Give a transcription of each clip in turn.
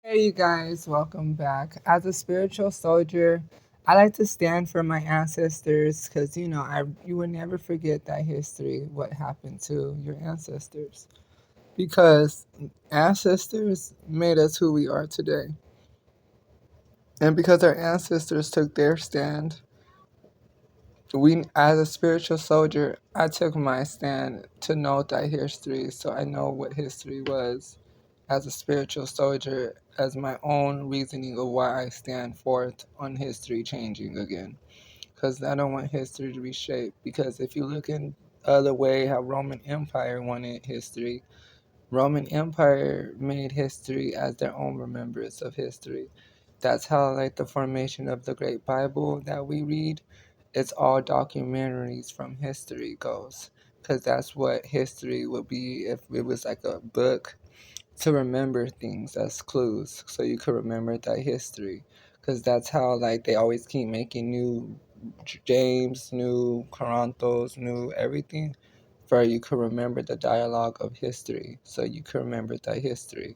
Hey, you guys, welcome back. As a spiritual soldier, I like to stand for my ancestors because you will never forget that history, what happened to your ancestors, because ancestors made us who we are today, and because our ancestors took their stand, we, as a spiritual soldier, I took my stand to know that history, so I know what history was as a spiritual soldier, as my own reasoning of why I stand forth on history changing again. Because I don't want history to be shaped. Because if you look in other way how Roman Empire wanted history, Roman Empire made history as their own remembrance of history. That's how like the formation of the great Bible that we read, it's all documentaries from history goes. Because that's what history would be if it was like a book to remember things as clues so you could remember that history, because that's how like they always keep making new James, new Corinthos, new everything, for you could remember the dialogue of history, so you could remember that history.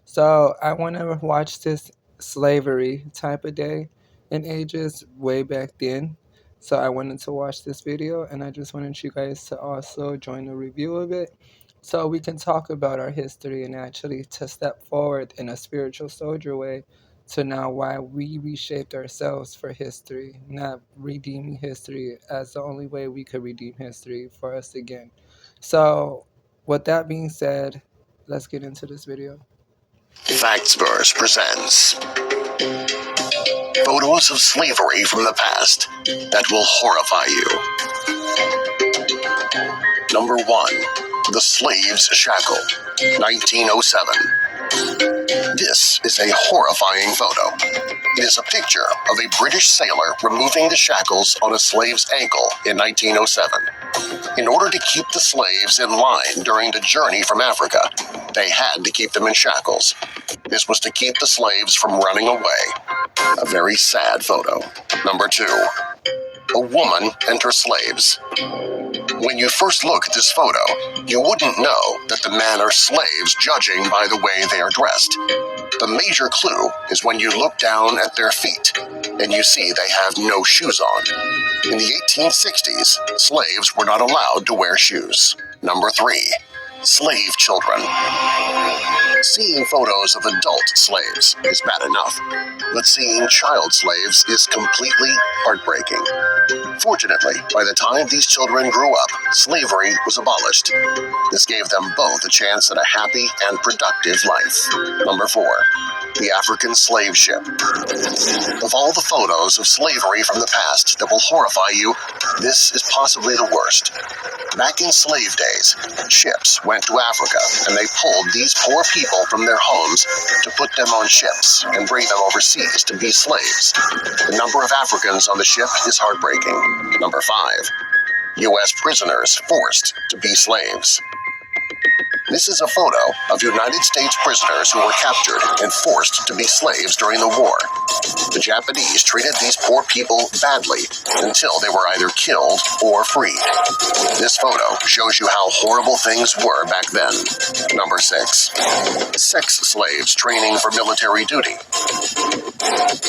So I want to watch this slavery type of day in ages way back then. So I wanted to watch this video, and I just wanted you guys to also join the review of it so we can talk about our history and actually to step forward in a spiritual soldier way to now why we reshaped ourselves for history, not redeeming history as the only way we could redeem history for us again. So with that being said, let's get into this video. Factsverse presents photos of slavery from the past that will horrify you. Number 1. The Slave's Shackle, 1907. This is a horrifying photo. It is a picture of a British sailor removing the shackles on a slave's ankle in 1907. In order to keep the slaves in line during the journey from Africa, they had to keep them in shackles. This was to keep the slaves from running away. A very sad photo. Number 2. A woman and her slaves. When you first look at this photo, you wouldn't know that the men are slaves judging by the way they are dressed. The major clue is when you look down at their feet and you see they have no shoes on. In the 1860s, slaves were not allowed to wear shoes. Number 3. Slave children. Seeing photos of adult slaves is bad enough, but seeing child slaves is completely heartbreaking. Fortunately, by the time these children grew up, slavery was abolished. This gave them both a chance at a happy and productive life. Number 4. The African slave ship. Of all the photos of slavery from the past that will horrify you, this is possibly the worst. Back in slave days, ships went to Africa and they pulled these poor people from their homes to put them on ships and bring them overseas to be slaves. The number of Africans on the ship is heartbreaking. Number 5. U.S. prisoners forced to be slaves. This is a photo of United States prisoners who were captured and forced to be slaves during the war. The Japanese treated these poor people badly until they were either killed or freed. This photo shows you how horrible things were back then. Number 6. Sex slaves training for military duty.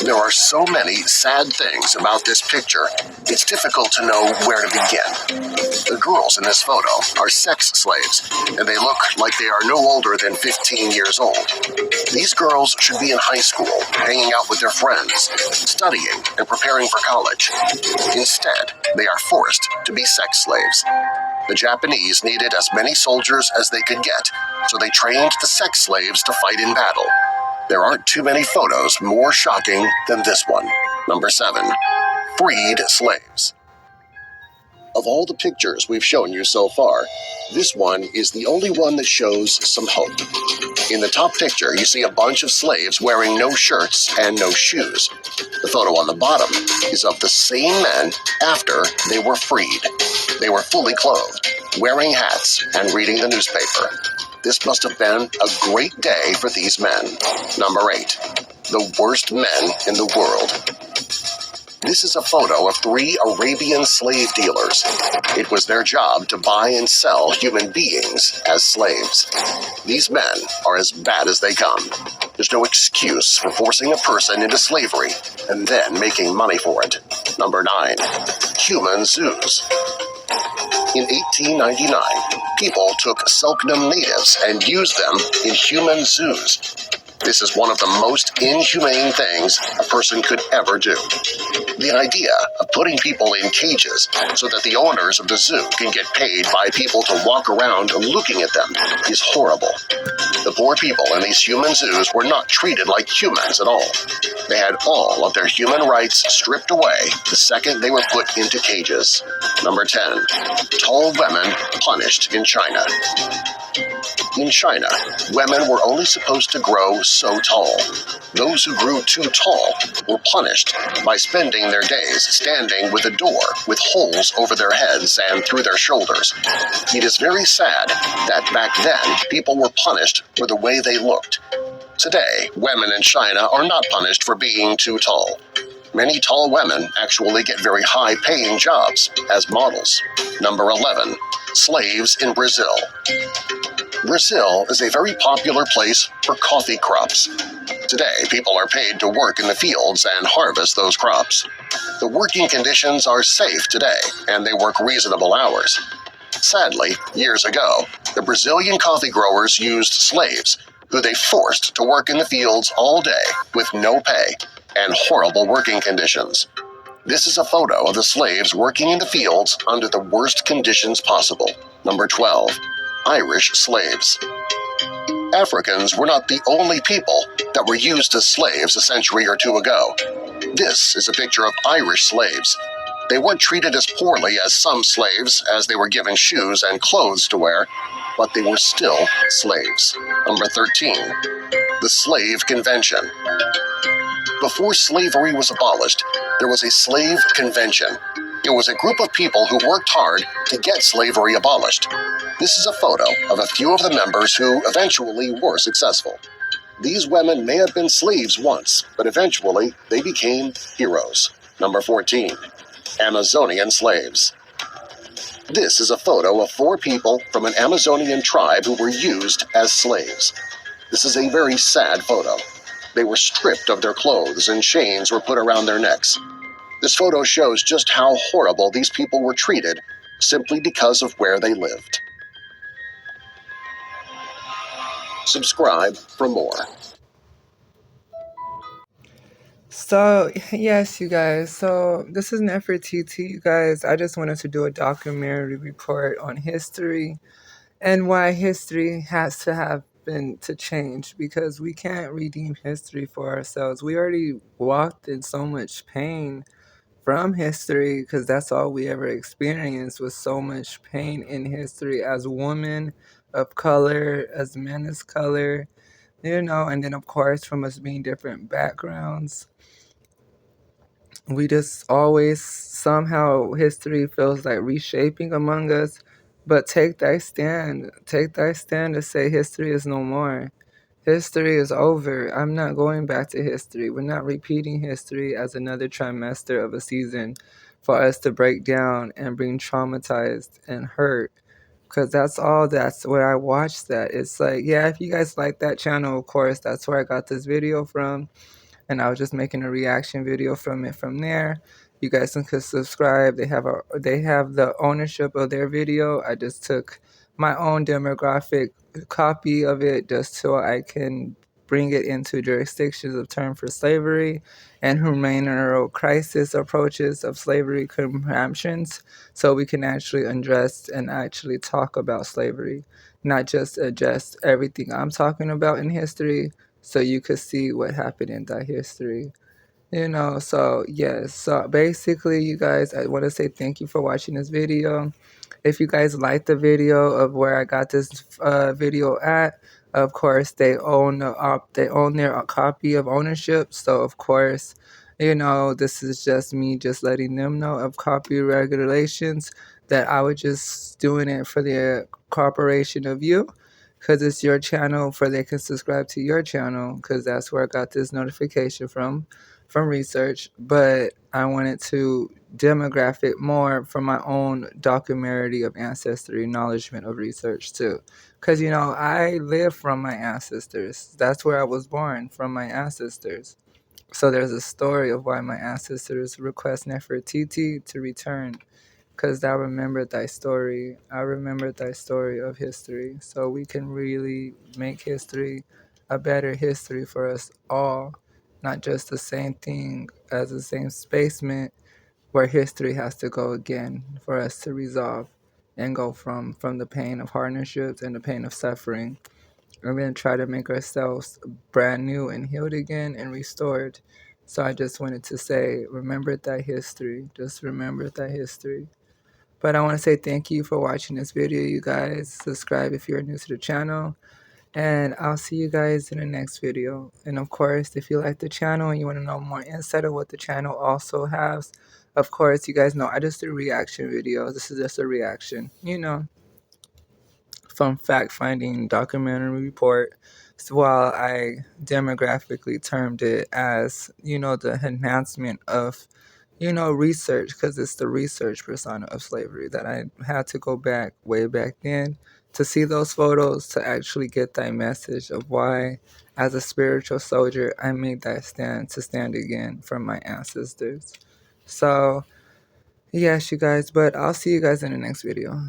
There are so many sad things about this picture, it's difficult to know where to begin. The girls in this photo are sex slaves, and they look like they are no older than 15 years old. These girls should be in high school, hanging out with their friends, studying and preparing for college. Instead, they are forced to be sex slaves. The Japanese needed as many soldiers as they could get, so they trained the sex slaves to fight in battle. There aren't too many photos more shocking than this one. Number 7. Freed slaves. Of all the pictures we've shown you so far, this one is the only one that shows some hope. In the top picture, you see a bunch of slaves wearing no shirts and no shoes. The photo on the bottom is of the same men after they were freed. They were fully clothed, wearing hats, and reading the newspaper. This must have been a great day for these men. Number 8. The worst men in the world. This is a photo of three Arabian slave dealers. It was their job to buy and sell human beings as slaves. These men are as bad as they come. There's no excuse for forcing a person into slavery and then making money for it. Number 9. Human zoos. In 1899, people took Selknam natives and used them in human zoos. This is one of the most inhumane things a person could ever do. The idea of putting people in cages so that the owners of the zoo can get paid by people to walk around looking at them is horrible. The poor people in these human zoos were not treated like humans at all. They had all of their human rights stripped away the second they were put into cages. Number 10. Tall women punished in China. In China, women were only supposed to grow so tall. Those who grew too tall were punished by spending their days standing with a door with holes over their heads and through their shoulders. It is very sad that back then people were punished for the way they looked. Today, women in China are not punished for being too tall. Many tall women actually get very high-paying jobs as models. Number 11. Slaves in Brazil. Brazil is a very popular place for coffee crops. Today, people are paid to work in the fields and harvest those crops. The working conditions are safe today, and they work reasonable hours. Sadly, years ago, the Brazilian coffee growers used slaves, who they forced to work in the fields all day with no pay and horrible working conditions. This is a photo of the slaves working in the fields under the worst conditions possible. Number 12. Irish slaves. Africans were not the only people that were used as slaves a century or two ago. This is a picture of Irish slaves. They weren't treated as poorly as some slaves, as they were given shoes and clothes to wear, but they were still slaves. Number 13. The Slave Convention. Before slavery was abolished, there was a slave convention. It was a group of people who worked hard to get slavery abolished. This is a photo of a few of the members who eventually were successful. These women may have been slaves once, but eventually they became heroes. Number 14. Amazonian slaves. This is a photo of 4 people from an Amazonian tribe who were used as slaves. This is a very sad photo. They were stripped of their clothes and chains were put around their necks. This photo shows just how horrible these people were treated simply because of where they lived. Subscribe for more. So, yes, you guys. So, this is Nefertiti, you guys. I just wanted to do a documentary report on history and why history has to have been to change, because we can't redeem history for ourselves. We already walked in so much pain from history because that's all we ever experienced was so much pain in history as women of color, as men of color, and then of course from us being different backgrounds. We just always somehow history feels like reshaping among us. But take thy stand. Take thy stand to say history is no more. History is over. I'm not going back to history. We're not repeating history as another trimester of a season for us to break down and being traumatized and hurt. Because that's where I watched that. It's like, yeah, if you guys like that channel, of course, that's where I got this video from, and I was just making a reaction video from it from there. You guys can subscribe. They have the ownership of their video. I just took my own demographic copy of it just so I can bring it into jurisdictions of term for slavery and humanitarian crisis approaches of slavery comprehensions, so we can actually address and actually talk about slavery, not just adjust everything I'm talking about in history, so you could see what happened in that history. So yes, so basically, you guys, I want to say thank you for watching this video. If you guys like the video of where I got this video at, of course they own their copy of ownership. So of course, this is just me just letting them know of copy regulations, that I was just doing it for the cooperation of you, because it's your channel, for they can subscribe to your channel, because that's where I got this notification from. from research, but I wanted to demographic more from my own documentary of ancestry, acknowledgement of research too. Because, I live from my ancestors. That's where I was born, from my ancestors. So there's a story of why my ancestors request Nefertiti to return, because I remembered thy story. I remembered thy story of history. So we can really make history a better history for us all, not just the same thing as the same spacement where history has to go again for us to resolve and go from the pain of hardships and the pain of suffering, and then try to make ourselves brand new and healed again and restored. So I just wanted to say, remember that history. Just remember that history. But I want to say thank you for watching this video, you guys. Subscribe if you're new to the channel. And I'll see you guys in the next video. And of course, if you like the channel and you want to know more insight of what the channel also has, of course, you guys know I just do reaction videos. This is just a reaction, from fact-finding documentary report. So while I demographically termed it as, the enhancement of, research, because it's the research persona of slavery that I had to go back way back then to see those photos to actually get that message of why, as a spiritual soldier, I made that stand to stand again for my ancestors. So, yes, you guys, but I'll see you guys in the next video.